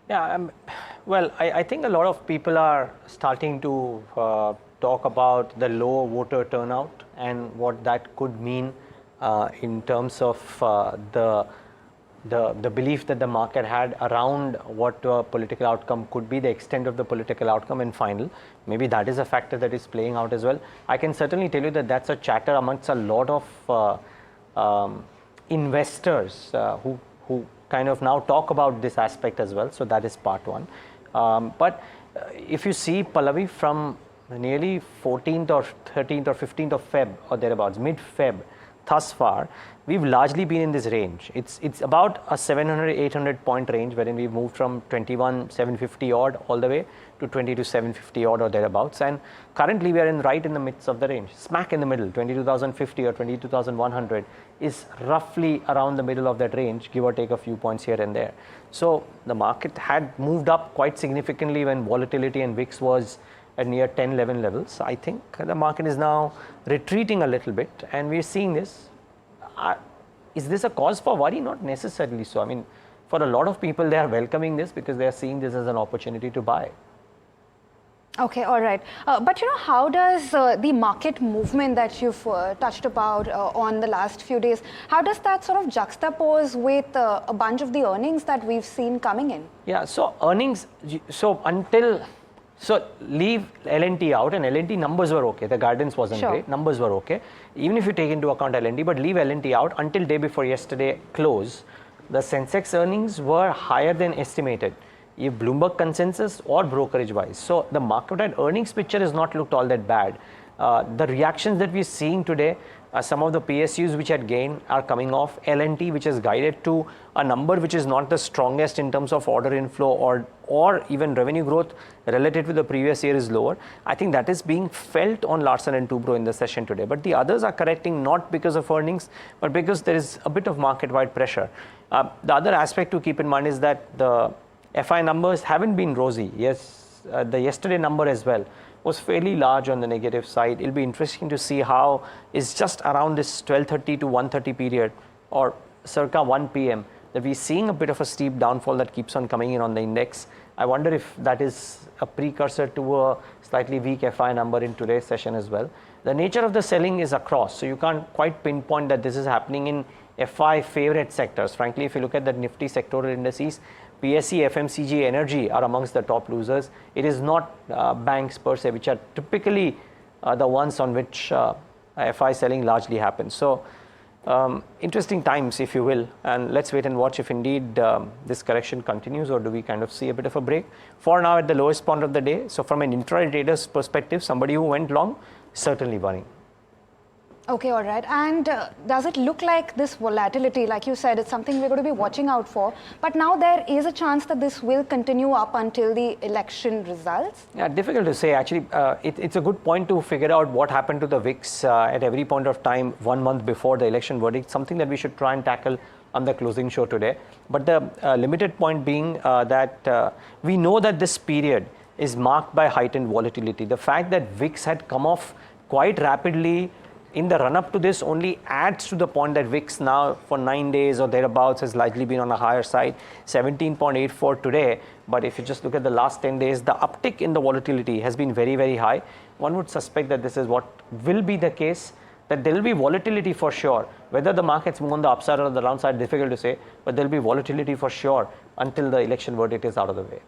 Yeah, well, I think a lot of people are starting to talk about the low voter turnout and what that could mean in terms of the belief that the market had around what political outcome could be, the extent of the political outcome in final. Maybe that is a factor that is playing out as well. I can certainly tell you that that's a chatter amongst a lot of investors who kind of now talk about this aspect as well. So that is part one. But if you see, Pallavi, from nearly 14th or 13th or 15th of Feb or thereabouts, mid-Feb, thus far, we've largely been in this range. It's about a 700, 800 point range wherein we've moved from 21,750 odd all the way to 22,750 odd or thereabouts. And currently we are right in the midst of the range, smack in the middle. 22,050 or 22,100 is roughly around the middle of that range, give or take a few points here and there. So the market had moved up quite significantly when volatility and VIX was at near 10, 11 levels. I think the market is now retreating a little bit, and we're seeing this. Is this a cause for worry? Not necessarily so. I mean, for a lot of people, they are welcoming this because they are seeing this as an opportunity to buy. Okay, all right. But how does the market movement that you've touched about on the last few days, how does that sort of juxtapose with a bunch of the earnings that we've seen coming in? Yeah, so earnings, so leave L&T out, and L&T numbers were okay. The guidance wasn't great. Numbers were okay. Even if you take into account L&T, but leave L&T out until day before yesterday close, the Sensex earnings were higher than estimated, if Bloomberg consensus or brokerage wise. So the market and earnings picture has not looked all that bad. The reactions that we're seeing today, some of the PSUs which had gained are coming off. L&T, which is guided to a number which is not the strongest in terms of order inflow or even revenue growth relative to the previous year, is lower. I think that is being felt on Larsen and Toubro in the session today. But the others are correcting not because of earnings, but because there is a bit of market-wide pressure. The other aspect to keep in mind is that the FI numbers haven't been rosy. Yes, the yesterday number as well was fairly large on the negative side. It'll be interesting to see how it's just around this 12:30 to 1:30 period or circa 1 p.m. that we're seeing a bit of a steep downfall that keeps on coming in on the index. I wonder if that is a precursor to a slightly weak FI number in today's session as well. The nature of the selling is across, so you can't quite pinpoint that this is happening in FI favorite sectors. Frankly, if you look at the Nifty sectoral indices, PSE, FMCG, energy are amongst the top losers. It is not banks per se, which are typically the ones on which FI selling largely happens. So interesting times, if you will, and let's wait and watch if indeed this correction continues, or do we kind of see a bit of a break. For now, at the lowest point of the day, so from an intraday trader's perspective, somebody who went long, certainly worrying. Okay, all right. And does it look like this volatility, like you said, it's something we're going to be watching out for, but now there is a chance that this will continue up until the election results? Yeah, difficult to say. Actually, it's a good point to figure out what happened to the VIX at every point of time 1 month before the election verdict, something that we should try and tackle on the closing show today. But the limited point being that we know that this period is marked by heightened volatility. The fact that VIX had come off quite rapidly in the run-up to this only adds to the point that VIX now for 9 days or thereabouts has likely been on a higher side, 17.84 today. But if you just look at the last 10 days, the uptick in the volatility has been very, very high. One would suspect that this is what will be the case, that there will be volatility for sure. Whether the markets move on the upside or the downside, difficult to say, but there will be volatility for sure until the election verdict is out of the way.